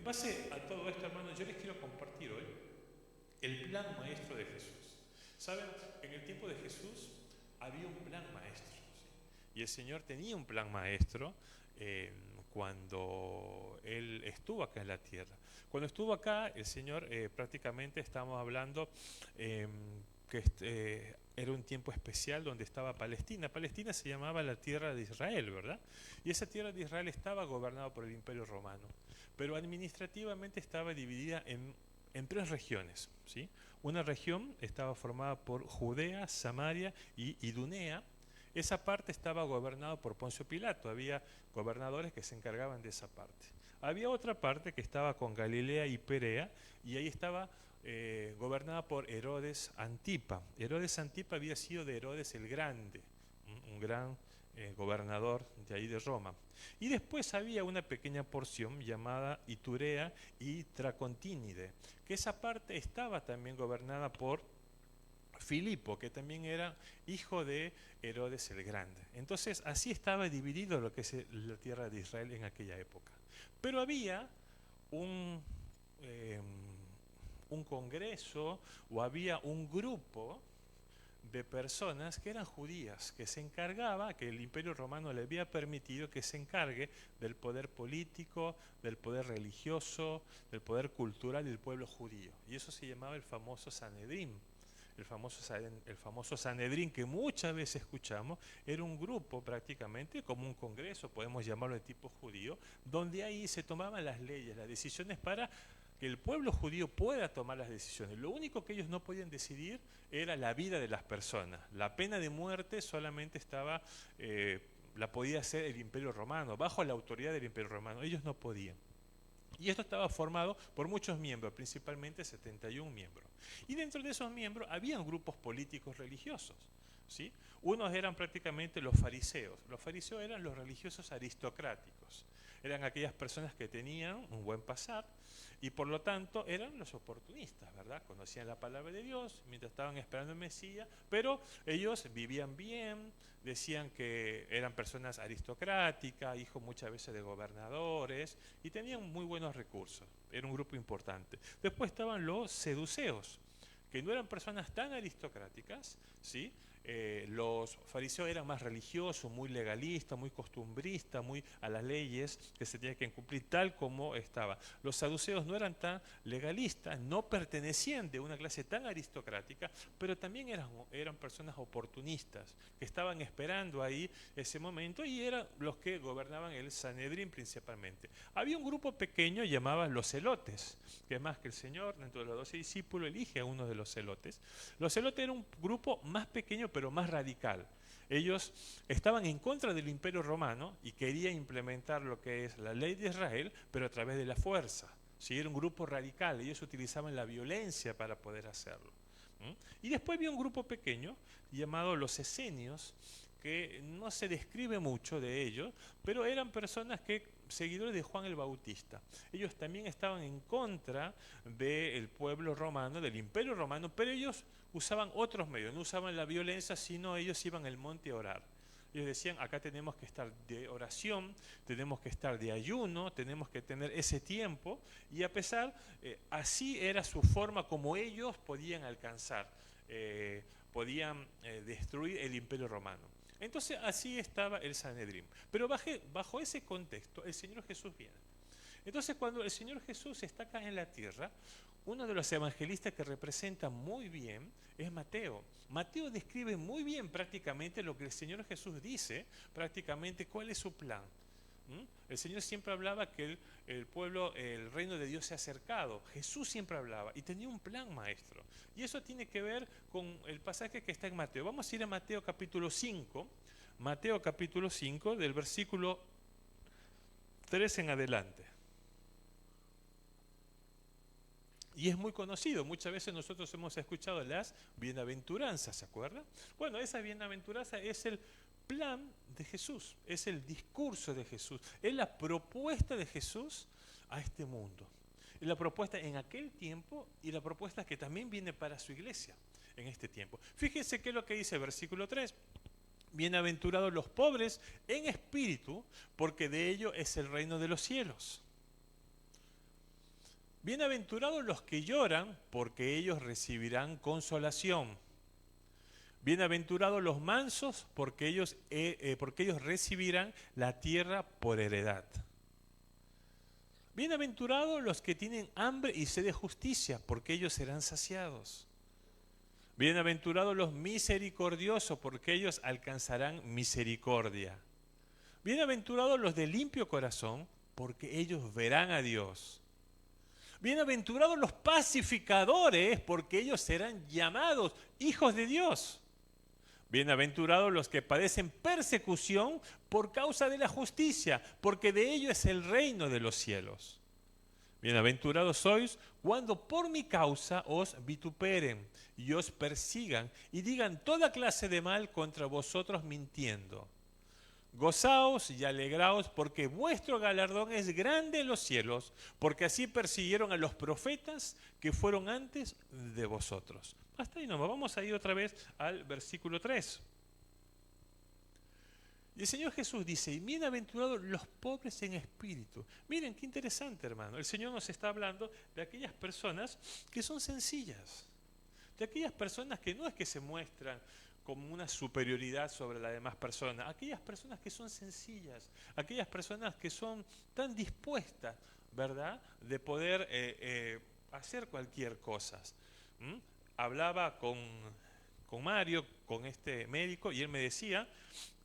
base a todo esto, hermanos, yo les quiero compartir hoy el plan maestro de Jesús. ¿Saben? En el tiempo de Jesús había un plan maestro, ¿sí? Y el Señor tenía un plan maestro cuando Él estuvo acá en la tierra. Cuando estuvo acá, el Señor prácticamente estábamos hablando que era un tiempo especial donde estaba Palestina. Palestina se llamaba la tierra de Israel, ¿verdad? Y esa tierra de Israel estaba gobernada por el Imperio Romano, pero administrativamente estaba dividida en tres regiones, ¿sí? Una región estaba formada por Judea, Samaria y Idumea. Esa parte estaba gobernada por Poncio Pilato, había gobernadores que se encargaban de esa parte. Había otra parte que estaba con Galilea y Perea, y ahí estaba gobernada por Herodes Antipa. Herodes Antipa había sido de Herodes el Grande, un gran gobernador de ahí de Roma. Y después había una pequeña porción llamada Iturea y Tracontínide, que esa parte estaba también gobernada por Filipo, que también era hijo de Herodes el Grande. Entonces así estaba dividido lo que es la tierra de Israel en aquella época. Pero había un, eh, un congreso o había un grupo de personas que eran judías, que se encargaba, que el Imperio Romano le había permitido que se encargue del poder político, del poder religioso, del poder cultural del pueblo judío. Y eso se llamaba el famoso Sanedrín. El famoso Sanedrín que muchas veces escuchamos, era un grupo prácticamente, como un congreso, podemos llamarlo de tipo judío, donde ahí se tomaban las leyes, las decisiones para que el pueblo judío pueda tomar las decisiones. Lo único que ellos no podían decidir era la vida de las personas. La pena de muerte solamente la podía hacer el Imperio Romano, bajo la autoridad del Imperio Romano. Ellos no podían. Y esto estaba formado por muchos miembros, principalmente 71 miembros. Y dentro de esos miembros habían grupos políticos religiosos, ¿sí? Unos eran prácticamente los fariseos. Los fariseos eran los religiosos aristocráticos. Eran aquellas personas que tenían un buen pasar y por lo tanto eran los oportunistas, ¿verdad? Conocían la palabra de Dios mientras estaban esperando el Mesías, pero ellos vivían bien, decían que eran personas aristocráticas, hijos muchas veces de gobernadores y tenían muy buenos recursos. Era un grupo importante. Después estaban los seduceos, que no eran personas tan aristocráticas, ¿sí? Los fariseos eran más religiosos, muy legalistas, muy costumbristas, muy a las leyes que se tenían que cumplir tal como estaba. Los saduceos no eran tan legalistas, no pertenecían de una clase tan aristocrática, pero también eran personas oportunistas, que estaban esperando ahí ese momento y eran los que gobernaban el Sanedrín principalmente. Había un grupo pequeño llamado los celotes, que es más que el Señor, dentro de los 12 discípulos, elige a uno de los celotes. Los celotes eran un grupo más pequeño, pero más radical. Ellos estaban en contra del Imperio Romano y querían implementar lo que es la ley de Israel, pero a través de la fuerza. ¿Sí? Era un grupo radical, ellos utilizaban la violencia para poder hacerlo. Y después había un grupo pequeño llamado los esenios, que no se describe mucho de ellos, pero eran personas seguidores de Juan el Bautista. Ellos también estaban en contra del pueblo romano, del Imperio Romano, pero ellos usaban otros medios, no usaban la violencia, sino ellos iban al monte a orar. Ellos decían, acá tenemos que estar de oración, tenemos que estar de ayuno, tenemos que tener ese tiempo, y a pesar, así era su forma como ellos podían alcanzar, podían destruir el Imperio Romano. Entonces así estaba el Sanedrín. Pero bajo ese contexto el Señor Jesús viene. Entonces cuando el Señor Jesús está acá en la tierra, uno de los evangelistas que representa muy bien es Mateo. Mateo describe muy bien prácticamente lo que el Señor Jesús dice, prácticamente cuál es su plan. El Señor siempre hablaba que el pueblo, el reino de Dios se ha acercado. Jesús siempre hablaba y tenía un plan maestro. Y eso tiene que ver con el pasaje que está en Mateo. Vamos a ir a Mateo capítulo 5. Mateo capítulo 5, del versículo 3 en adelante. Y es muy conocido, muchas veces nosotros hemos escuchado las bienaventuranzas, ¿se acuerdan? Bueno, esa bienaventuranza es el plan de Jesús, es el discurso de Jesús, es la propuesta de Jesús a este mundo. Es la propuesta en aquel tiempo y la propuesta que también viene para su iglesia en este tiempo. Fíjense qué es lo que dice el versículo 3. Bienaventurados los pobres en espíritu, porque de ellos es el reino de los cielos. Bienaventurados los que lloran, porque ellos recibirán consolación. Bienaventurados los mansos, porque ellos recibirán la tierra por heredad. Bienaventurados los que tienen hambre y sed de justicia, porque ellos serán saciados. Bienaventurados los misericordiosos, porque ellos alcanzarán misericordia. Bienaventurados los de limpio corazón, porque ellos verán a Dios. Bienaventurados los pacificadores, porque ellos serán llamados hijos de Dios. Bienaventurados los que padecen persecución por causa de la justicia, porque de ellos es el reino de los cielos. Bienaventurados sois cuando por mi causa os vituperen y os persigan y digan toda clase de mal contra vosotros mintiendo. Gozaos y alegraos, porque vuestro galardón es grande en los cielos, porque así persiguieron a los profetas que fueron antes de vosotros. Hasta ahí nomás, vamos a ir otra vez al versículo 3. Y el Señor Jesús dice, y bienaventurados los pobres en espíritu. Miren, qué interesante, hermano. El Señor nos está hablando de aquellas personas que son sencillas, de aquellas personas que no es que se muestran como una superioridad sobre las demás personas, aquellas personas que son sencillas, aquellas personas que son tan dispuestas, ¿verdad?, de poder hacer cualquier cosa. Hablaba con Mario, con este médico, y él me decía,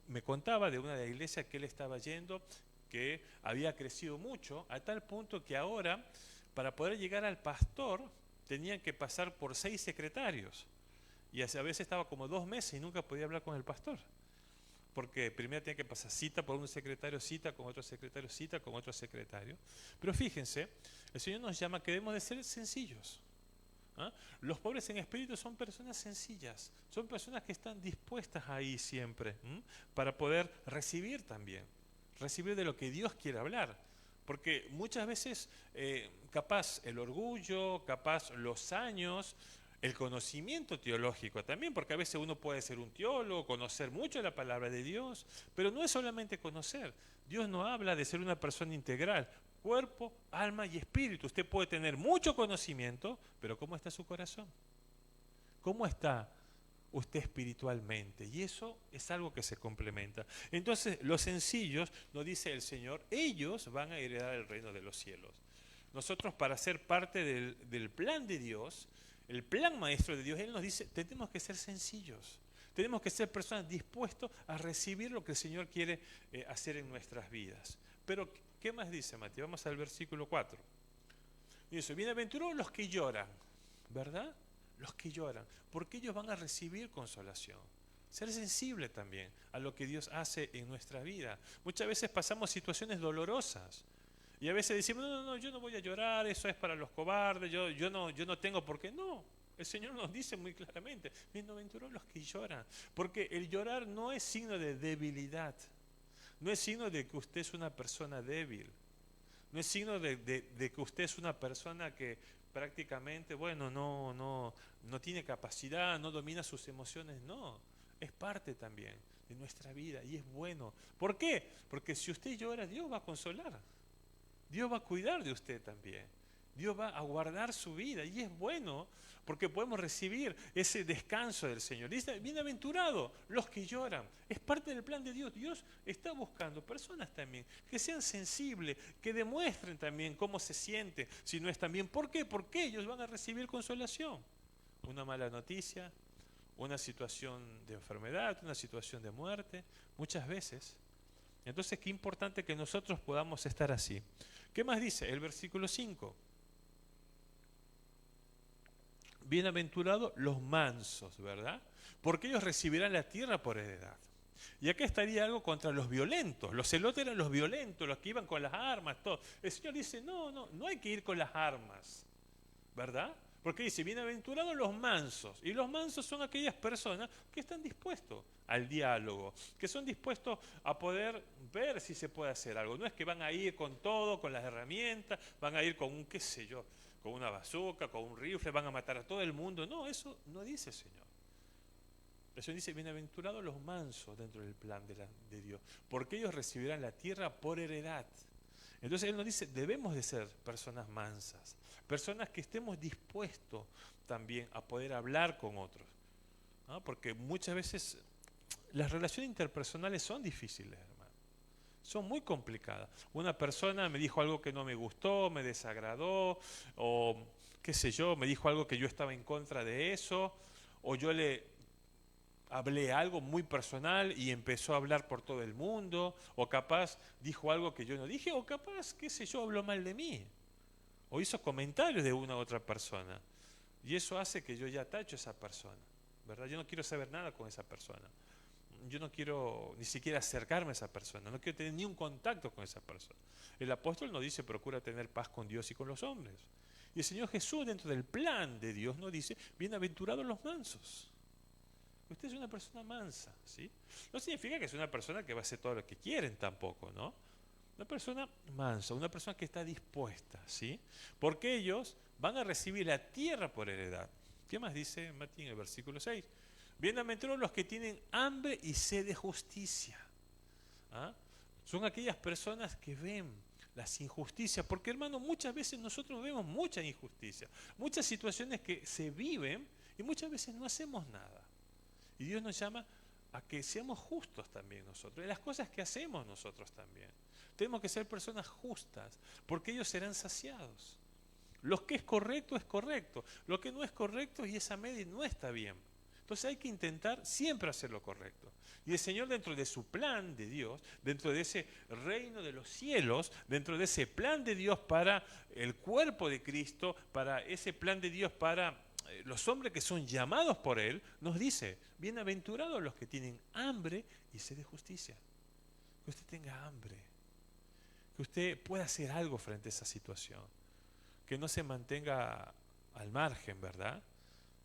me contaba de una de las iglesias que él estaba yendo, que había crecido mucho, a tal punto que ahora, para poder llegar al pastor, tenían que pasar por 6 secretarios. Y a veces estaba como 2 meses y nunca podía hablar con el pastor. Porque primero tenía que pasar cita por un secretario, cita con otro secretario, cita con otro secretario. Pero fíjense, el Señor nos llama que debemos de ser sencillos. ¿Ah? Los pobres en espíritu son personas sencillas, son personas que están dispuestas ahí siempre, para poder recibir también, recibir de lo que Dios quiere hablar. Porque muchas veces, capaz el orgullo, capaz los años, el conocimiento teológico también, porque a veces uno puede ser un teólogo, conocer mucho la palabra de Dios, pero no es solamente conocer. Dios no habla de ser una persona integral, cuerpo, alma y espíritu. Usted puede tener mucho conocimiento, pero ¿cómo está su corazón? ¿Cómo está usted espiritualmente? Y eso es algo que se complementa. Entonces, los sencillos, nos dice el Señor, ellos van a heredar el reino de los cielos. Nosotros, para ser parte del plan de Dios, el plan maestro de Dios, Él nos dice, tenemos que ser sencillos. Tenemos que ser personas dispuestas a recibir lo que el Señor quiere hacer en nuestras vidas. Pero, ¿qué más dice Mateo? Vamos al versículo 4. Dice, bienaventurados los que lloran, ¿verdad? Los que lloran, porque ellos van a recibir consolación. Ser sensible también a lo que Dios hace en nuestra vida. Muchas veces pasamos situaciones dolorosas. Y a veces decimos, no, yo no voy a llorar, eso es para los cobardes, yo no tengo por qué. No, el Señor nos dice muy claramente, bienaventurados los que lloran, porque el llorar no es signo de debilidad, no es signo de que usted es una persona débil, no es signo de que usted es una persona que prácticamente, bueno, no tiene capacidad, no domina sus emociones, no, es parte también de nuestra vida y es bueno. ¿Por qué? Porque si usted llora, Dios va a consolar. Dios va a cuidar de usted también. Dios va a guardar su vida y es bueno porque podemos recibir ese descanso del Señor. Dice, bienaventurados los que lloran. Es parte del plan de Dios. Dios está buscando personas también que sean sensibles, que demuestren también cómo se siente, si no están bien. ¿Por qué? Porque ellos van a recibir consolación. Una mala noticia, una situación de enfermedad, una situación de muerte, muchas veces. Entonces, qué importante que nosotros podamos estar así. ¿Qué más dice el versículo 5? Bienaventurados los mansos, ¿verdad? Porque ellos recibirán la tierra por heredad. Y acá estaría algo contra los violentos. Los celotes eran los violentos, los que iban con las armas, todo. El Señor dice, no hay que ir con las armas, ¿verdad? Porque dice, bienaventurados los mansos. Y los mansos son aquellas personas que están dispuestos al diálogo, que son dispuestos a poder ver si se puede hacer algo. No es que van a ir con todo, con las herramientas, van a ir con un, qué sé yo, con una bazooka, con un rifle, van a matar a todo el mundo. No, eso no dice el Señor. El Señor dice, bienaventurados los mansos dentro del plan de Dios, porque ellos recibirán la tierra por heredad. Entonces Él nos dice, debemos de ser personas mansas, personas que estemos dispuestos también a poder hablar con otros, ¿no? Porque muchas veces las relaciones interpersonales son difíciles, hermano. Son muy complicadas. Una persona me dijo algo que no me gustó, me desagradó, o qué sé yo, me dijo algo que yo estaba en contra de eso, o yo le hablé algo muy personal y empezó a hablar por todo el mundo, o capaz dijo algo que yo no dije, o capaz, qué sé yo, habló mal de mí, o hizo comentarios de una u otra persona. Y eso hace que yo ya tacho a esa persona, ¿verdad? Yo no quiero saber nada con esa persona. Yo no quiero ni siquiera acercarme a esa persona, no quiero tener ni un contacto con esa persona. El apóstol nos dice, procura tener paz con Dios y con los hombres. Y el Señor Jesús, dentro del plan de Dios, nos dice, bienaventurados los mansos. Usted es una persona mansa, ¿sí? No significa que es una persona que va a hacer todo lo que quieren tampoco, ¿no? Una persona mansa, una persona que está dispuesta, ¿sí? Porque ellos van a recibir la tierra por heredad. ¿Qué más dice Martín en el versículo 6? Bienaventurados los que tienen hambre y sed de justicia. ¿Ah? Son aquellas personas que ven las injusticias, porque hermano, muchas veces nosotros vemos mucha injusticia, muchas situaciones que se viven y muchas veces no hacemos nada. Y Dios nos llama a que seamos justos también nosotros, en las cosas que hacemos nosotros también. Tenemos que ser personas justas, porque ellos serán saciados. Lo que es correcto, lo que no es correcto y esa media no está bien. Entonces hay que intentar siempre hacer lo correcto. Y el Señor, dentro de su plan de Dios, dentro de ese reino de los cielos, dentro de ese plan de Dios para el cuerpo de Cristo, para ese plan de Dios para los hombres que son llamados por Él, nos dice, bienaventurados los que tienen hambre y sed de justicia. Que usted tenga hambre, que usted pueda hacer algo frente a esa situación, que no se mantenga al margen, ¿verdad?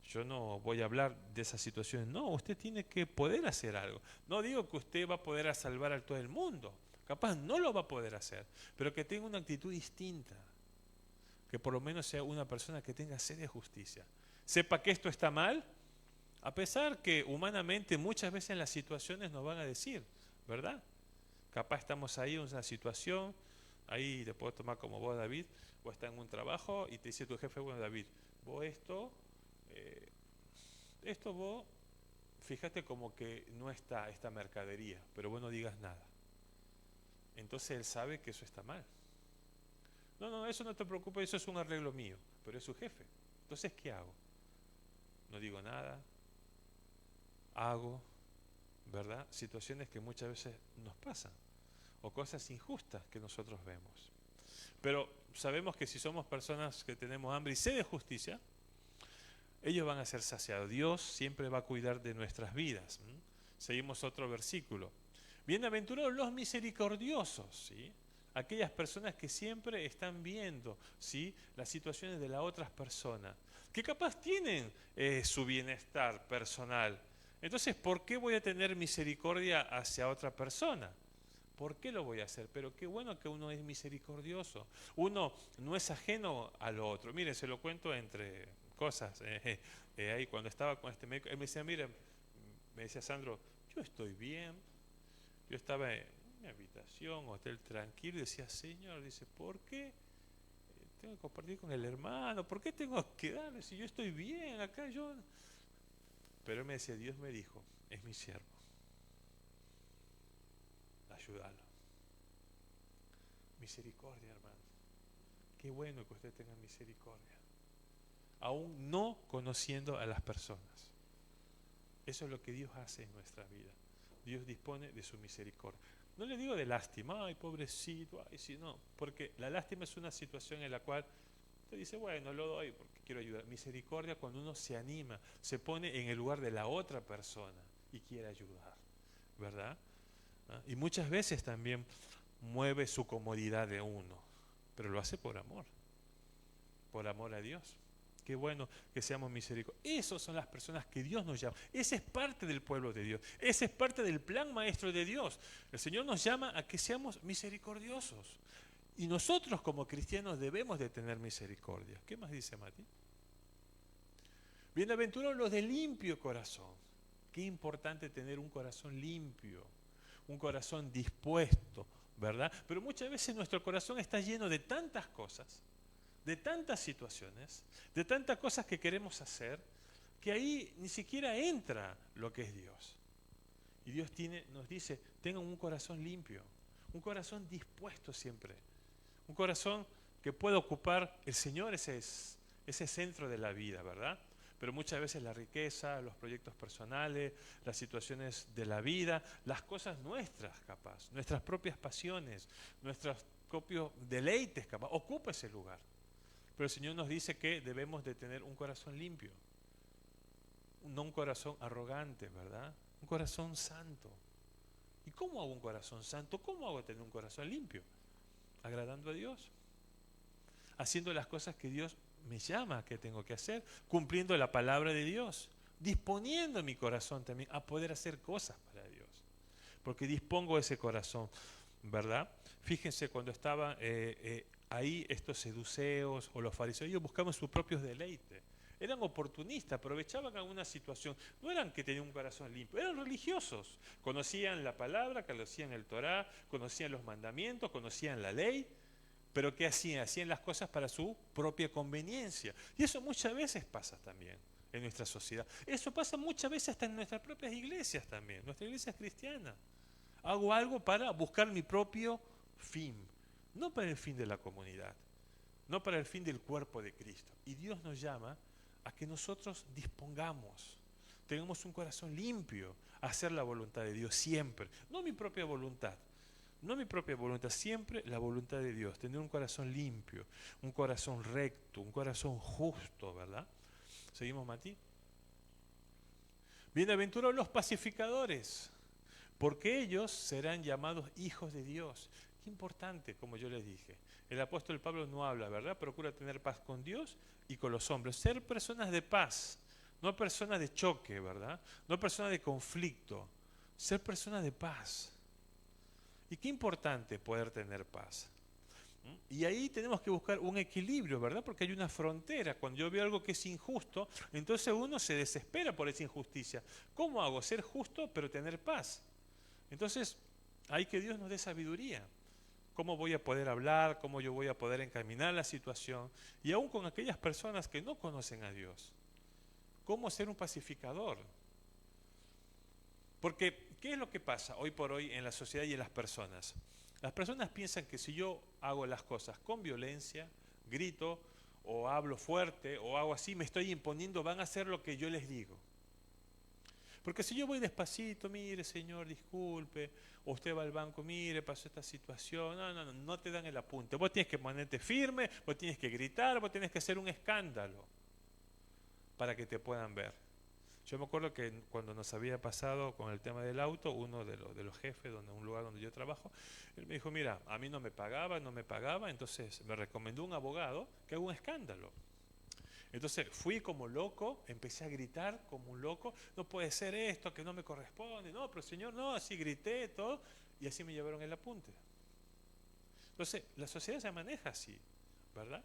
Yo no voy a hablar de esas situaciones, no, usted tiene que poder hacer algo. No digo que usted va a poder salvar a todo el mundo, capaz no lo va a poder hacer, pero que tenga una actitud distinta, que por lo menos sea una persona que tenga sed de justicia. Sepa que esto está mal, a pesar que humanamente muchas veces las situaciones nos van a decir, ¿verdad? Capaz estamos ahí en una situación, ahí te puedo tomar como vos, David, o estás en un trabajo y te dice tu jefe, bueno, David, vos esto vos, fíjate como que no está esta mercadería, pero vos no digas nada. Entonces él sabe que eso está mal. No, no, eso no te preocupes, eso es un arreglo mío, pero es su jefe. Entonces, ¿qué hago? No digo nada, hago, ¿verdad? Situaciones que muchas veces nos pasan, o cosas injustas que nosotros vemos. Pero sabemos que si somos personas que tenemos hambre y sed de justicia, ellos van a ser saciados. Dios siempre va a cuidar de nuestras vidas. Seguimos otro versículo. Bienaventurados los misericordiosos, ¿sí? Aquellas personas que siempre están viendo, ¿sí?, las situaciones de las otras personas, que capaz tienen su bienestar personal. Entonces, ¿por qué voy a tener misericordia hacia otra persona? ¿Por qué lo voy a hacer? Pero qué bueno que uno es misericordioso. Uno no es ajeno al otro. Mire, se lo cuento entre cosas. Ahí cuando estaba con este médico, él me decía, mire, me decía Sandro, yo estoy bien. Yo estaba en mi habitación, hotel tranquilo, y decía, Señor, dice, ¿por qué tengo que compartir con el hermano? ¿Por qué tengo que darle si yo estoy bien acá? Pero él me decía, Dios me dijo, es mi siervo, ayúdalo. Misericordia, hermano. Qué bueno que usted tenga misericordia, aún no conociendo a las personas. Eso es lo que Dios hace en nuestra vida. Dios dispone de su misericordia. No le digo de lástima, ay pobrecito, ay sí, no, porque la lástima es una situación en la cual usted dice, bueno, lo doy porque quiero ayudar. Misericordia cuando uno se anima, se pone en el lugar de la otra persona y quiere ayudar, ¿verdad? ¿Ah? Y muchas veces también mueve su comodidad de uno, pero lo hace por amor a Dios. Qué bueno que seamos misericordiosos. Esas son las personas que Dios nos llama. Ese es parte del pueblo de Dios. Ese es parte del plan maestro de Dios. El Señor nos llama a que seamos misericordiosos. Y nosotros como cristianos debemos de tener misericordia. ¿Qué más dice Mati? Bienaventurados los de limpio corazón. Qué importante tener un corazón limpio, un corazón dispuesto ¿verdad? Pero muchas veces nuestro corazón está lleno de tantas cosas, de tantas situaciones, de tantas cosas que queremos hacer, que ahí ni siquiera entra lo que es Dios. Y Dios nos dice, tengan un corazón limpio, un corazón dispuesto siempre, un corazón que pueda ocupar el Señor, ese centro de la vida, ¿verdad? Pero muchas veces la riqueza, los proyectos personales, las situaciones de la vida, las cosas nuestras capaz, nuestras propias pasiones, nuestros propios deleites capaz, ocupa ese lugar. Pero el Señor nos dice que debemos de tener un corazón limpio, no un corazón arrogante, ¿verdad? Un corazón santo. ¿Y cómo hago un corazón santo? ¿Cómo hago tener un corazón limpio? Agradando a Dios, haciendo las cosas que Dios me llama que tengo que hacer, cumpliendo la palabra de Dios, disponiendo mi corazón también a poder hacer cosas para Dios, porque dispongo ese corazón, ¿verdad? Fíjense, cuando estaban ahí estos seduceos o los fariseos, ellos buscaban sus propios deleites, eran oportunistas, aprovechaban alguna situación, no eran que tenían un corazón limpio, eran religiosos, conocían la palabra, conocían el Torá, conocían los mandamientos, conocían la ley, pero ¿qué hacían? Hacían las cosas para su propia conveniencia. Y eso muchas veces pasa también en nuestra sociedad. Eso pasa muchas veces hasta en nuestras propias iglesias también, nuestra iglesia es cristiana. Hago algo para buscar mi propio fin, no para el fin de la comunidad, no para el fin del cuerpo de Cristo. Y Dios nos llama a que nosotros dispongamos, tengamos un corazón limpio a hacer la voluntad de Dios siempre, no mi propia voluntad. No mi propia voluntad, siempre la voluntad de Dios. Tener un corazón limpio, un corazón recto, un corazón justo, ¿verdad? ¿Seguimos, Mati? Bienaventurados los pacificadores, porque ellos serán llamados hijos de Dios. Qué importante, como yo les dije. El apóstol Pablo no habla, ¿verdad? Procura tener paz con Dios y con los hombres. Ser personas de paz, no personas de choque, ¿verdad? No personas de conflicto. Ser personas de paz. Y qué importante poder tener paz. Y ahí tenemos que buscar un equilibrio, ¿verdad? Porque hay una frontera. Cuando yo veo algo que es injusto, entonces uno se desespera por esa injusticia. ¿Cómo hago? Ser justo pero tener paz. Entonces, hay que Dios nos dé sabiduría. ¿Cómo voy a poder hablar? ¿Cómo yo voy a poder encaminar la situación? Y aún con aquellas personas que no conocen a Dios. ¿Cómo ser un pacificador? Porque, ¿qué es lo que pasa hoy por hoy en la sociedad y en las personas? Las personas piensan que si yo hago las cosas con violencia, grito, o hablo fuerte, o hago así, me estoy imponiendo, van a hacer lo que yo les digo. Porque si yo voy despacito, mire señor, disculpe, o usted va al banco, mire, pasó esta situación, no te dan el apunte. Vos tienes que ponerte firme, vos tienes que gritar, vos tienes que hacer un escándalo para que te puedan ver. Yo me acuerdo que cuando nos había pasado con el tema del auto, uno de los jefes, un lugar donde yo trabajo, él me dijo, mira, a mí no me pagaba, entonces me recomendó un abogado que haga un escándalo. Entonces fui como loco, empecé a gritar como un loco, no puede ser esto, que no me corresponde, no, pero señor, no, así grité, todo, y así me llevaron el apunte. Entonces, la sociedad se maneja así, ¿verdad?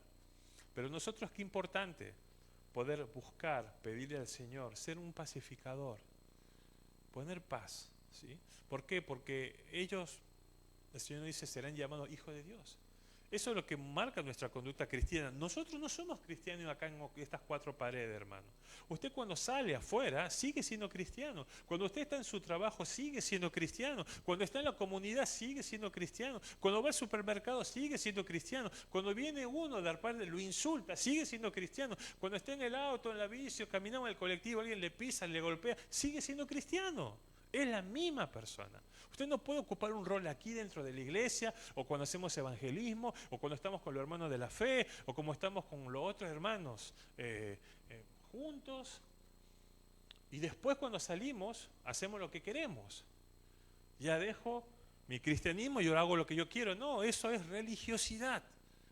Pero nosotros, qué importante poder buscar, pedirle al Señor, ser un pacificador, poner paz, ¿sí? ¿Por qué? Porque ellos, el Señor dice, serán llamados hijos de Dios. Eso es lo que marca nuestra conducta cristiana. Nosotros no somos cristianos acá en estas cuatro paredes, hermano. Usted cuando sale afuera sigue siendo cristiano. Cuando usted está en su trabajo sigue siendo cristiano. Cuando está en la comunidad sigue siendo cristiano. Cuando va al supermercado sigue siendo cristiano. Cuando viene uno a dar parte, lo insulta, sigue siendo cristiano. Cuando está en el auto, en la bici, caminando en el colectivo, alguien le pisa, le golpea, sigue siendo cristiano. Es la misma persona. Usted no puede ocupar un rol aquí dentro de la iglesia, o cuando hacemos evangelismo, o cuando estamos con los hermanos de la fe, o como estamos con los otros hermanos juntos, y después cuando salimos hacemos lo que queremos. Ya dejo mi cristianismo y yo hago lo que yo quiero. No, eso es religiosidad.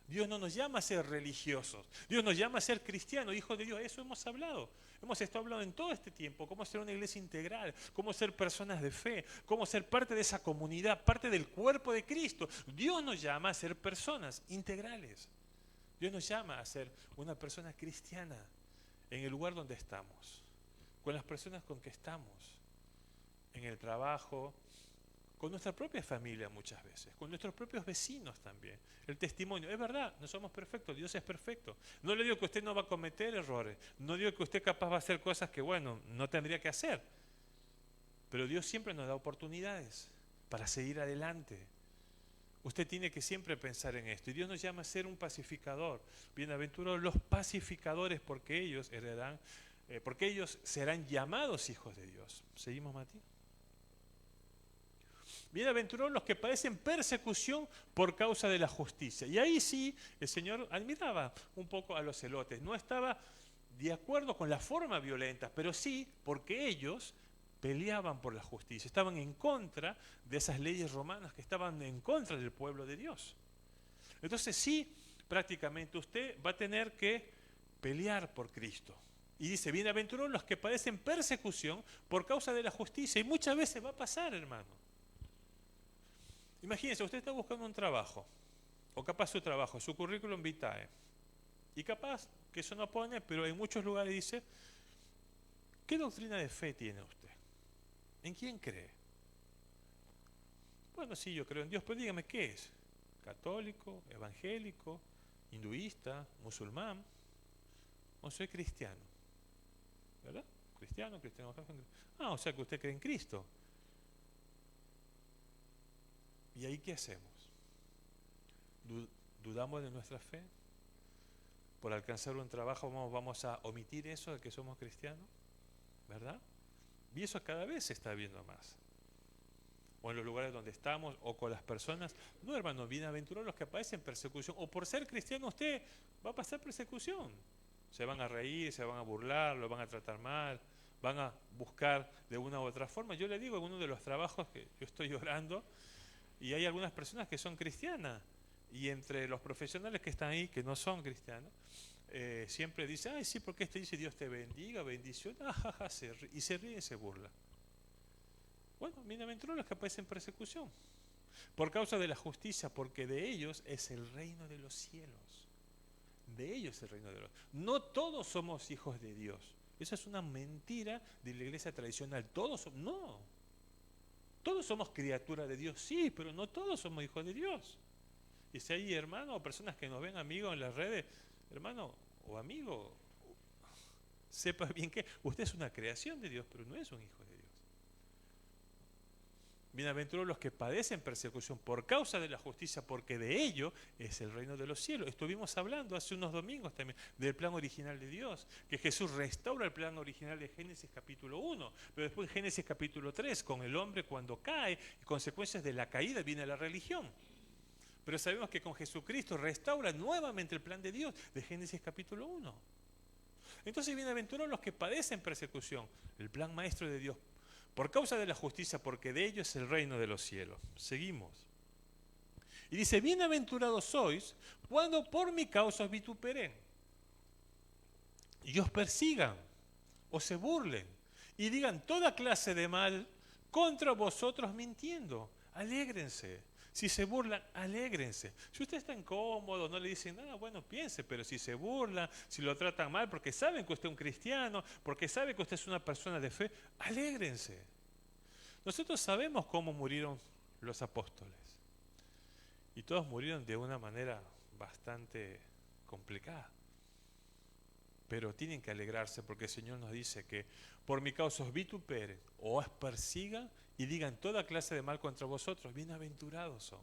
Dios no nos llama a ser religiosos. Dios nos llama a ser cristianos, hijos de Dios. Eso hemos hablado. Hemos estado hablando en todo este tiempo. Cómo ser una iglesia integral. Cómo ser personas de fe. Cómo ser parte de esa comunidad. Parte del cuerpo de Cristo. Dios nos llama a ser personas integrales. Dios nos llama a ser una persona cristiana en el lugar donde estamos. Con las personas con que estamos. En el trabajo, con nuestra propia familia muchas veces, con nuestros propios vecinos también. El testimonio, es verdad, no somos perfectos, Dios es perfecto. No le digo que usted no va a cometer errores, no digo que usted capaz va a hacer cosas que, bueno, no tendría que hacer. Pero Dios siempre nos da oportunidades para seguir adelante. Usted tiene que siempre pensar en esto. Y Dios nos llama a ser un pacificador. Bienaventurados los pacificadores, porque ellos heredarán, porque ellos serán llamados hijos de Dios. ¿Seguimos, Mati? Bienaventurados los que padecen persecución por causa de la justicia. Y ahí sí, el Señor admiraba un poco a los celotes. No estaba de acuerdo con la forma violenta, pero sí porque ellos peleaban por la justicia, estaban en contra de esas leyes romanas que estaban en contra del pueblo de Dios. Entonces sí, prácticamente usted va a tener que pelear por Cristo. Y dice, bienaventurados los que padecen persecución por causa de la justicia. Y muchas veces va a pasar, hermano. Imagínense, usted está buscando un trabajo, o capaz su trabajo, su currículum vitae, y capaz que eso no pone, pero en muchos lugares dice, ¿qué doctrina de fe tiene usted? ¿En quién cree? Bueno, sí, yo creo en Dios, pero dígame, ¿qué es? ¿Católico, evangélico, hinduista, musulmán? ¿O soy cristiano? ¿Verdad? Cristiano, cristiano. Ah, o sea que usted cree en Cristo. ¿Y ahí qué hacemos? ¿Dudamos de nuestra fe? ¿Por alcanzar un trabajo vamos a omitir eso de que somos cristianos? ¿Verdad? Y eso cada vez se está viendo más. O en los lugares donde estamos, o con las personas. No, hermano, bienaventurados los que padecen persecución. O por ser cristiano usted va a pasar persecución. Se van a reír, se van a burlar, lo van a tratar mal, van a buscar de una u otra forma. Yo le digo en uno de los trabajos que yo estoy orando, y hay algunas personas que son cristianas, y entre los profesionales que están ahí, que no son cristianos, siempre dice, ay sí, porque este dice Dios te bendiga, bendición, y se ríe y se burla. Bueno, bienaventurados los que padecen persecución por causa de la justicia, porque de ellos es el reino de los cielos. De ellos es el reino de los cielos. No todos somos hijos de Dios. Esa es una mentira de la iglesia tradicional. No. Todos somos criaturas de Dios, sí, pero no todos somos hijos de Dios. Y si hay hermanos o personas que nos ven amigos en las redes, hermano o amigo, sepa bien que usted es una creación de Dios, pero no es un hijo de Dios. Bienaventurados los que padecen persecución por causa de la justicia, porque de ello es el reino de los cielos. Estuvimos hablando hace unos domingos también del plan original de Dios, que Jesús restaura el plan original de Génesis capítulo 1, pero después Génesis capítulo 3, con el hombre cuando cae, y consecuencias de la caída viene la religión. Pero sabemos que con Jesucristo restaura nuevamente el plan de Dios de Génesis capítulo 1. Entonces, bienaventurados los que padecen persecución, el plan maestro de Dios, por causa de la justicia, porque de ellos es el reino de los cielos. Seguimos. Y dice, bienaventurados sois cuando por mi causa os vituperen, y os persigan, o se burlen, y digan toda clase de mal contra vosotros mintiendo. Alégrense. Si se burlan, alégrense. Si usted está incómodo, no le dicen nada, bueno, piense, pero si se burlan, si lo tratan mal, porque saben que usted es un cristiano, porque saben que usted es una persona de fe, alégrense. Nosotros sabemos cómo murieron los apóstoles. Y todos murieron de una manera bastante complicada. Pero tienen que alegrarse porque el Señor nos dice que por mi causa os vituperen o os persigan y digan toda clase de mal contra vosotros. Bienaventurados son.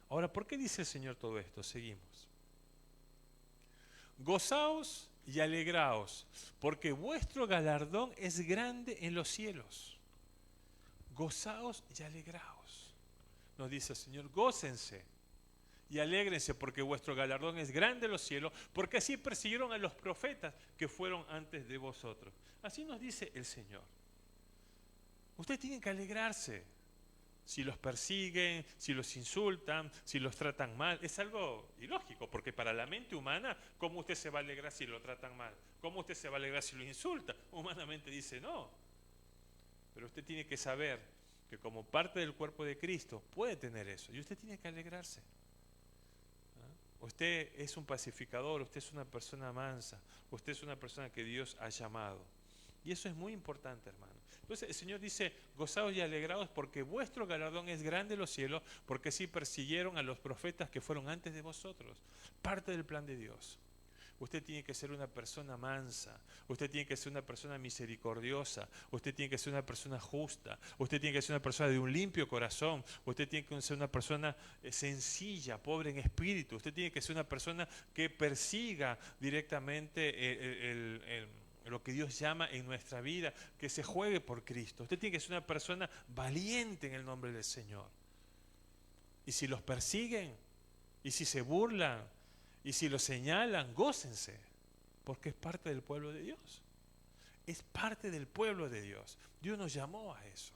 Ahora, ¿por qué dice el Señor todo esto? Seguimos. Gozaos y alegraos, porque vuestro galardón es grande en los cielos. Gozaos y alegraos. Nos dice el Señor, gócense y alégrense porque vuestro galardón es grande en los cielos, porque así persiguieron a los profetas que fueron antes de vosotros. Así nos dice el Señor. Ustedes tienen que alegrarse. Si los persiguen, si los insultan, si los tratan mal, es algo ilógico, porque para la mente humana, ¿cómo usted se va a alegrar si lo tratan mal? ¿Cómo usted se va a alegrar si lo insulta? Humanamente dice no. Pero usted tiene que saber que como parte del cuerpo de Cristo puede tener eso, y usted tiene que alegrarse. Usted es un pacificador, usted es una persona mansa, usted es una persona que Dios ha llamado. Y eso es muy importante, hermano. Entonces el Señor dice, gozaos y alegraos porque vuestro galardón es grande en los cielos, porque así persiguieron a los profetas que fueron antes de vosotros. Parte del plan de Dios. Usted tiene que ser una persona mansa, usted tiene que ser una persona misericordiosa, usted tiene que ser una persona justa, usted tiene que ser una persona de un limpio corazón, usted tiene que ser una persona sencilla, pobre en espíritu, usted tiene que ser una persona que persiga directamente lo que Dios llama en nuestra vida, que se juegue por Cristo. Usted tiene que ser una persona valiente en el nombre del Señor. Y si los persiguen, y si se burlan, y si lo señalan, gócense, porque es parte del pueblo de Dios. Es parte del pueblo de Dios. Dios nos llamó a eso.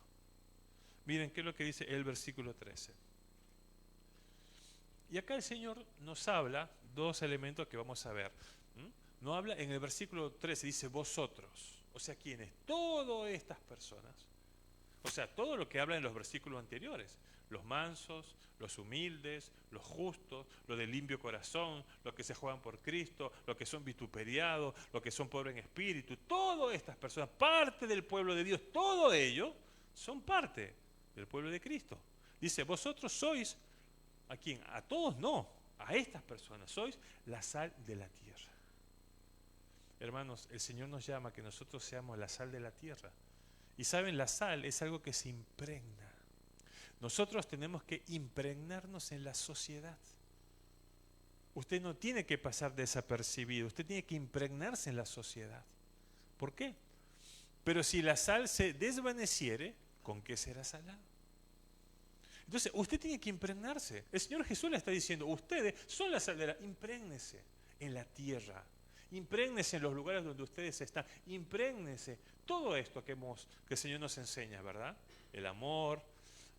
Miren qué es lo que dice el versículo 13. Y acá el Señor nos habla dos elementos que vamos a ver. No habla en el versículo 13, dice vosotros. O sea, ¿quiénes? Todas estas personas. O sea, todo lo que habla en los versículos anteriores. Los mansos, los humildes, los justos, los de limpio corazón, los que se juegan por Cristo, los que son vituperiados, los que son pobres en espíritu. Todas estas personas, parte del pueblo de Dios, todo ello son parte del pueblo de Cristo. Dice, vosotros sois, ¿a quién? A todos no, a estas personas, sois la sal de la tierra. Hermanos, el Señor nos llama a que nosotros seamos la sal de la tierra. Y saben, la sal es algo que se impregna. Nosotros tenemos que impregnarnos en la sociedad. Usted no tiene que pasar desapercibido, usted tiene que impregnarse en la sociedad. ¿Por qué? Pero si la sal se desvaneciere, ¿con qué será salado? Entonces, usted tiene que impregnarse. El Señor Jesús le está diciendo, ustedes son la sal de la... Imprégnese en la tierra. Imprégnese en los lugares donde ustedes están. Imprégnese. Todo esto que el Señor nos enseña, ¿verdad? El amor,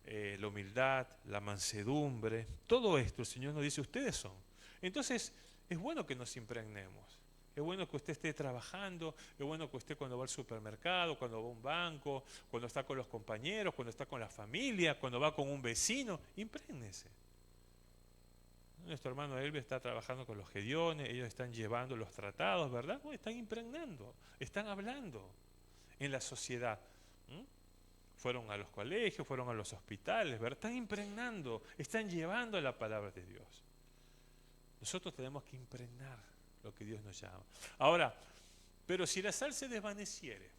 la humildad, la mansedumbre. Todo esto el Señor nos dice, ustedes son. Entonces, es bueno que nos impregnemos. Es bueno que usted esté trabajando, es bueno que usted cuando va al supermercado, cuando va a un banco, cuando está con los compañeros, cuando está con la familia, cuando va con un vecino, imprégnese. Nuestro hermano Elvio está trabajando con los Gediones, ellos están llevando los tratados, ¿verdad? Pues están impregnando, están hablando en la sociedad. Fueron a los colegios, fueron a los hospitales, ¿verdad? Están impregnando, están llevando la palabra de Dios. Nosotros tenemos que impregnar lo que Dios nos llama. Ahora, pero si la sal se desvaneciere,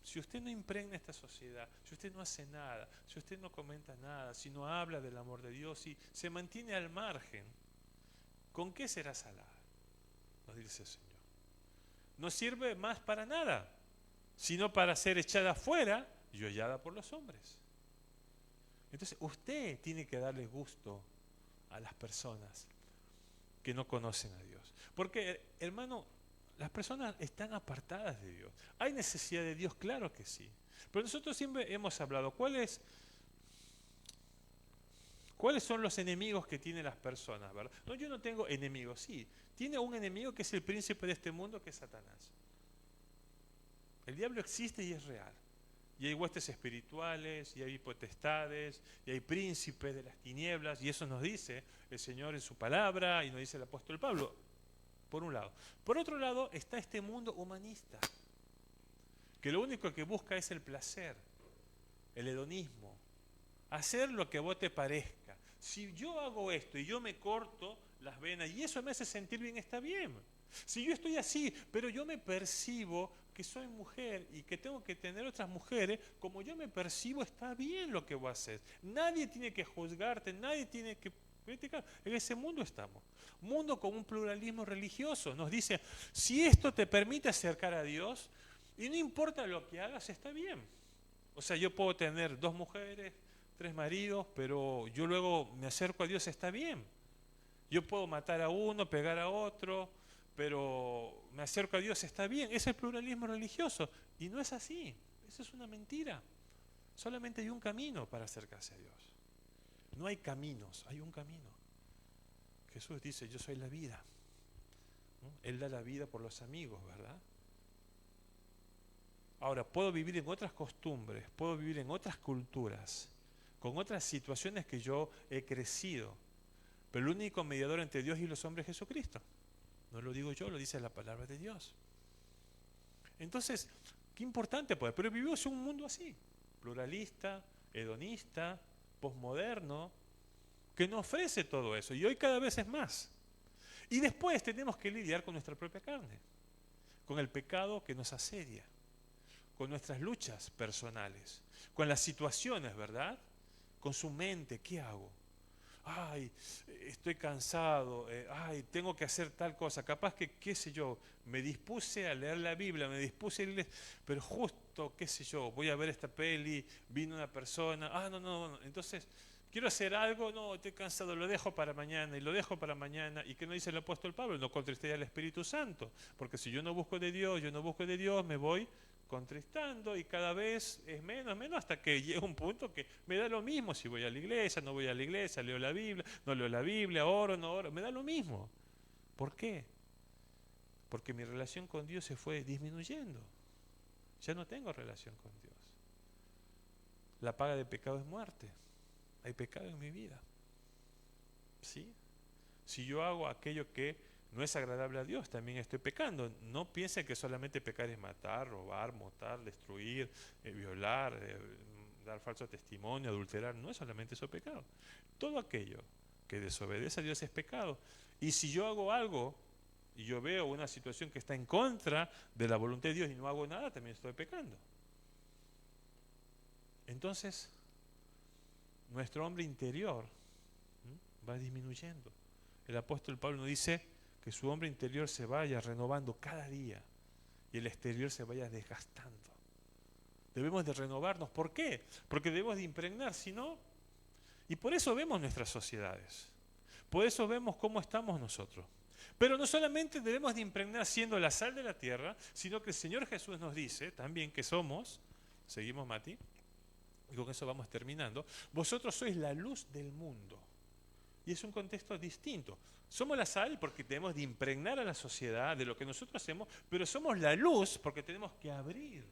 si usted no impregna esta sociedad, si usted no hace nada, si usted no comenta nada, si no habla del amor de Dios, si se mantiene al margen, ¿con qué será salada? Nos dice el Señor. No sirve más para nada, sino para ser echada afuera y hollada por los hombres. Entonces, usted tiene que darle gusto a las personas que no conocen a Dios. Porque, hermano, las personas están apartadas de Dios. ¿Hay necesidad de Dios? Claro que sí. Pero nosotros siempre hemos hablado, ¿cuáles son los enemigos que tienen las personas? ¿Verdad? No, yo no tengo enemigos, sí. Tiene un enemigo que es el príncipe de este mundo, que es Satanás. El diablo existe y es real. Y hay huestes espirituales, y hay potestades, y hay príncipes de las tinieblas, y eso nos dice el Señor en su palabra, y nos dice el apóstol Pablo, por un lado. Por otro lado está este mundo humanista, que lo único que busca es el placer, el hedonismo, hacer lo que a vos te parezca. Si yo hago esto y yo me corto las venas, y eso me hace sentir bien, está bien. Si yo estoy así, pero yo me percibo que soy mujer y que tengo que tener otras mujeres, como yo me percibo, está bien lo que voy a hacer. Nadie tiene que juzgarte, nadie tiene que criticar. En ese mundo estamos. Mundo con un pluralismo religioso. Nos dice, si esto te permite acercar a Dios, y no importa lo que hagas, está bien. O sea, yo puedo tener 2 mujeres, 3 maridos, pero yo luego me acerco a Dios, está bien. Yo puedo matar a uno, pegar a otro, pero me acerco a Dios, está bien. Es el pluralismo religioso. Y no es así. Eso es una mentira. Solamente hay un camino para acercarse a Dios. No hay caminos, hay un camino. Jesús dice, yo soy la vida. Él da la vida por los amigos, ¿verdad? Ahora, puedo vivir en otras costumbres, puedo vivir en otras culturas, con otras situaciones que yo he crecido. Pero el único mediador entre Dios y los hombres es Jesucristo. No lo digo yo, lo dice la palabra de Dios. Entonces, Qué importante poder. Pero vivimos en un mundo así, pluralista, hedonista, posmoderno, que no ofrece todo eso. Y hoy cada vez es más. Y después tenemos que lidiar con nuestra propia carne, con el pecado que nos asedia, con nuestras luchas personales, con las situaciones, ¿verdad? Con su mente, ¿qué hago? Ay, estoy cansado, ay, tengo que hacer tal cosa, capaz que, qué sé yo, me dispuse a leer la Biblia, me dispuse a leer, pero justo, qué sé yo, voy a ver esta peli, vino una persona, no, entonces, quiero hacer algo, no, estoy cansado, lo dejo para mañana, y lo dejo para mañana, ¿y qué nos dice el apóstol Pablo? No contristéis al Espíritu Santo, porque si yo no busco de Dios, me voy contristando y cada vez es menos, hasta que llega un punto que me da lo mismo si voy a la iglesia, no voy a la iglesia, leo la Biblia, no leo la Biblia, oro, no oro, me da lo mismo. ¿Por qué? Porque mi relación con Dios se fue disminuyendo. Ya no tengo relación con Dios. La paga de pecado es muerte. Hay pecado en mi vida. ¿Sí? Si yo hago aquello que no es agradable a Dios, también estoy pecando. No piensen que solamente pecar es matar, robar, matar, destruir, violar, dar falso testimonio, adulterar. No es solamente eso pecado. Todo aquello que desobedece a Dios es pecado. Y si yo hago algo y yo veo una situación que está en contra de la voluntad de Dios y no hago nada, también estoy pecando. Entonces, nuestro hombre interior va disminuyendo. El apóstol Pablo nos dice que su hombre interior se vaya renovando cada día y el exterior se vaya desgastando. Debemos de renovarnos. ¿Por qué? Porque debemos de impregnar, si no, y por eso vemos nuestras sociedades. Por eso vemos cómo estamos nosotros. Pero no solamente debemos de impregnar siendo la sal de la tierra, sino que el Señor Jesús nos dice también que somos, seguimos Mati, y con eso vamos terminando, vosotros sois la luz del mundo. Y es un contexto distinto. Somos la sal porque tenemos de impregnar a la sociedad de lo que nosotros hacemos, pero somos la luz porque tenemos que abrir.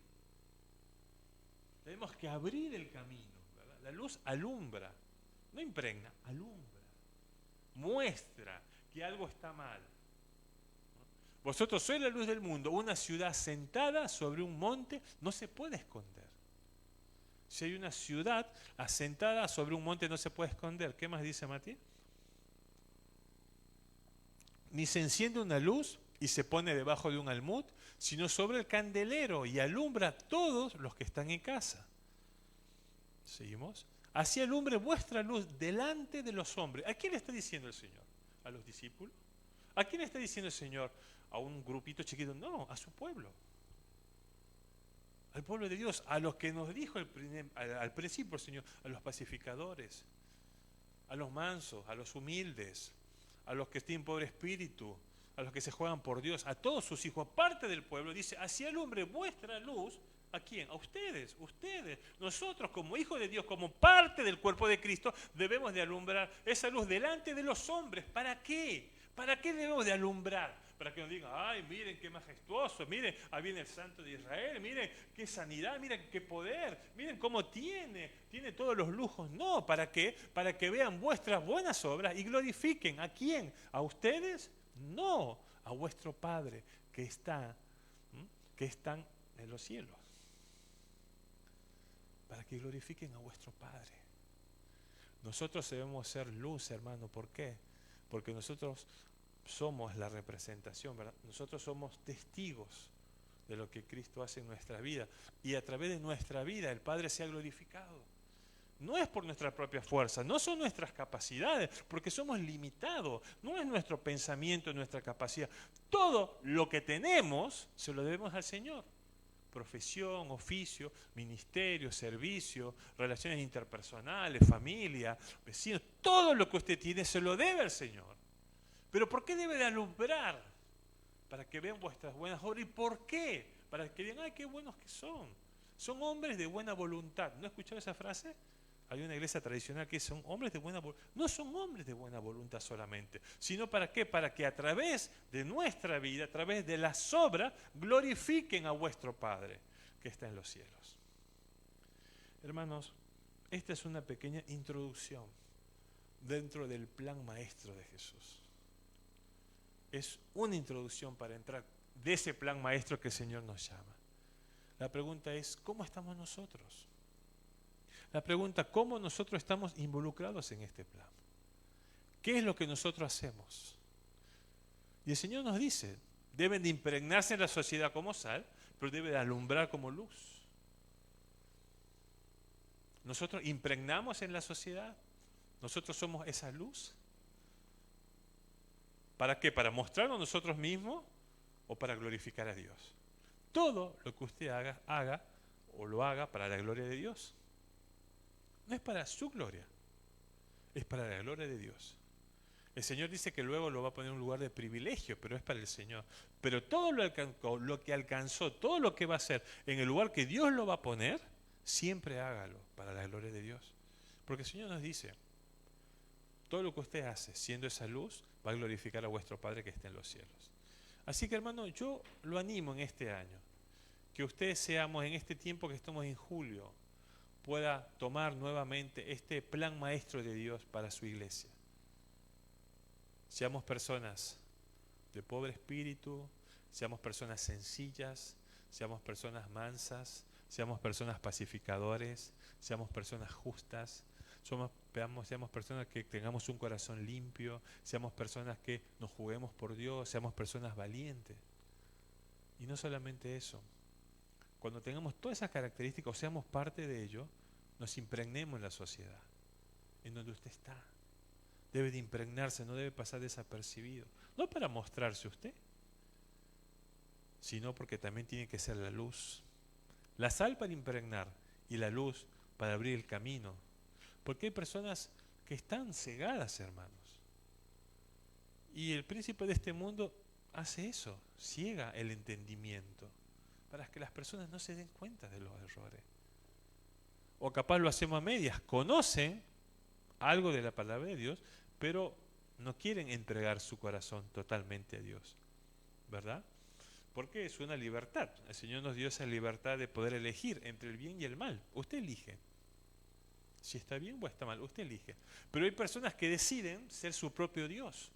Tenemos que abrir el camino, ¿verdad? La luz alumbra, no impregna, alumbra. Muestra que algo está mal. Vosotros sois la luz del mundo. Una ciudad sentada sobre un monte no se puede esconder. Si hay una ciudad asentada sobre un monte no se puede esconder. ¿Qué más dice Mati? Ni se enciende una luz y se pone debajo de un almud, sino sobre el candelero y alumbra a todos los que están en casa. ¿Seguimos? Así alumbre vuestra luz delante de los hombres. ¿A quién le está diciendo el Señor? ¿A los discípulos? ¿A quién le está diciendo el Señor? ¿A un grupito chiquito? No, a su pueblo. Al pueblo de Dios, a los que nos dijo al principio el Señor, a los pacificadores, a los mansos, a los humildes, a los que tienen pobre espíritu, a los que se juegan por Dios, a todos sus hijos, parte del pueblo, dice, así alumbre vuestra luz. ¿A quién? A ustedes, nosotros como hijos de Dios, como parte del cuerpo de Cristo, debemos de alumbrar esa luz delante de los hombres. ¿Para qué? ¿Para qué debemos de alumbrar? Para que nos digan, ay, miren qué majestuoso, miren, ahí viene el Santo de Israel, miren qué sanidad, miren qué poder, miren cómo tiene todos los lujos. No, ¿para qué? Para que vean vuestras buenas obras y glorifiquen. ¿A quién? ¿A ustedes? No, a vuestro Padre que están en los cielos. Para que glorifiquen a vuestro Padre. Nosotros debemos ser luz, hermano. ¿Por qué? Porque nosotros somos la representación, ¿verdad? Nosotros somos testigos de lo que Cristo hace en nuestra vida. Y a través de nuestra vida el Padre se ha glorificado. No es por nuestra propia fuerza, no son nuestras capacidades, porque somos limitados. No es nuestro pensamiento, nuestra capacidad. Todo lo que tenemos se lo debemos al Señor. Profesión, oficio, ministerio, servicio, relaciones interpersonales, familia, vecinos, todo lo que usted tiene se lo debe al Señor. ¿Pero por qué debe de alumbrar? Para que vean vuestras buenas obras. ¿Y por qué? Para que digan, ay, qué buenos que son. Son hombres de buena voluntad. ¿No he escuchado esa frase? Hay una iglesia tradicional que son hombres de buena voluntad. No son hombres de buena voluntad solamente, sino ¿para qué? Para que a través de nuestra vida, a través de las obras, glorifiquen a vuestro Padre que está en los cielos. Hermanos, esta es una pequeña introducción dentro del plan maestro de Jesús. Es una introducción para entrar de ese plan maestro que el Señor nos llama. La pregunta es, ¿cómo estamos nosotros? La pregunta, ¿cómo nosotros estamos involucrados en este plan? ¿Qué es lo que nosotros hacemos? Y el Señor nos dice, deben de impregnarse en la sociedad como sal, pero deben de alumbrar como luz. Nosotros impregnamos en la sociedad, nosotros somos esa luz. ¿Para qué? ¿Para mostrarnos nosotros mismos o para glorificar a Dios? Todo lo que usted haga o lo haga para la gloria de Dios. No es para su gloria, es para la gloria de Dios. El Señor dice que luego lo va a poner en un lugar de privilegio, pero es para el Señor. Pero todo lo que alcanzó, todo lo que va a hacer en el lugar que Dios lo va a poner, siempre hágalo para la gloria de Dios. Porque el Señor nos dice, todo lo que usted hace, siendo esa luz, va a glorificar a vuestro Padre que está en los cielos. Así que hermano, yo lo animo en este año, que ustedes seamos en este tiempo que estamos en julio, pueda tomar nuevamente este plan maestro de Dios para su iglesia. Seamos personas de pobre espíritu, seamos personas sencillas, seamos personas mansas, seamos personas pacificadores, seamos personas justas, seamos personas que tengamos un corazón limpio, seamos personas que nos juguemos por Dios, seamos personas valientes. Y no solamente eso, cuando tengamos todas esas características o seamos parte de ello, nos impregnemos en la sociedad, en donde usted está. Debe de impregnarse, no debe pasar desapercibido. No para mostrarse usted, sino porque también tiene que ser la luz. La sal para impregnar y la luz para abrir el camino. Porque hay personas que están cegadas, hermanos. Y el príncipe de este mundo hace eso, ciega el entendimiento, para que las personas no se den cuenta de los errores. O capaz lo hacemos a medias, conocen algo de la palabra de Dios, pero no quieren entregar su corazón totalmente a Dios, ¿verdad? Porque es una libertad. El Señor nos dio esa libertad de poder elegir entre el bien y el mal. Usted elige. Si está bien o está mal, usted elige. Pero hay personas que deciden ser su propio Dios.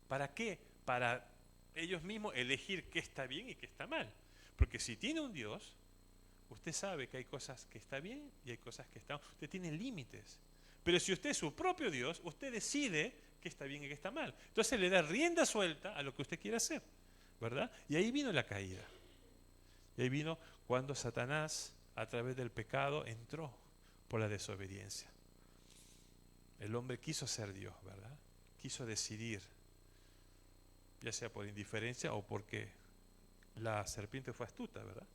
¿Para qué? Para ellos mismos elegir qué está bien y qué está mal. Porque si tiene un Dios, usted sabe que hay cosas que está bien y hay cosas que están mal. Usted tiene límites. Pero si usted es su propio Dios, usted decide qué está bien y qué está mal. Entonces le da rienda suelta a lo que usted quiere hacer, ¿verdad? Y ahí vino la caída. Y ahí vino cuando Satanás, a través del pecado, entró por la desobediencia. El hombre quiso ser Dios, ¿verdad? Quiso decidir, ya sea por indiferencia o porque la serpiente fue astuta, ¿verdad?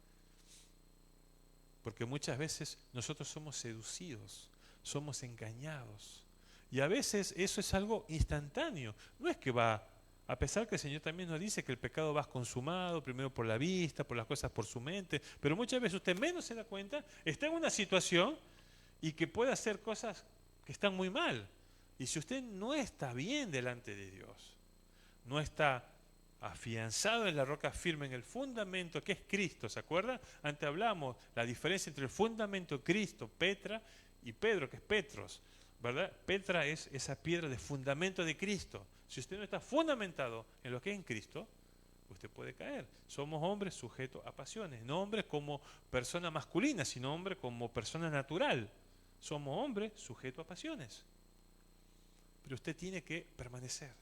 Porque muchas veces nosotros somos seducidos, somos engañados. Y a veces eso es algo instantáneo. No es que va, a pesar que el Señor también nos dice que el pecado va consumado, primero por la vista, por las cosas por su mente, pero muchas veces usted menos se da cuenta, está en una situación y que puede hacer cosas que están muy mal. Y si usted no está bien delante de Dios, no está afianzado en la roca firme, en el fundamento que es Cristo, ¿se acuerda? Antes hablamos la diferencia entre el fundamento Cristo, Petra, y Pedro, que es Petros, ¿verdad? Petra es esa piedra de fundamento de Cristo. Si usted no está fundamentado en lo que es en Cristo, usted puede caer. Somos hombres sujetos a pasiones, no hombres como persona masculina, sino hombres como persona natural. Somos hombres sujetos a pasiones. Pero usted tiene que permanecer,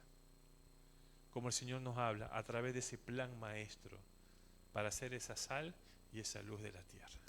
como el Señor nos habla, a través de ese plan maestro, para hacer esa sal y esa luz de la tierra.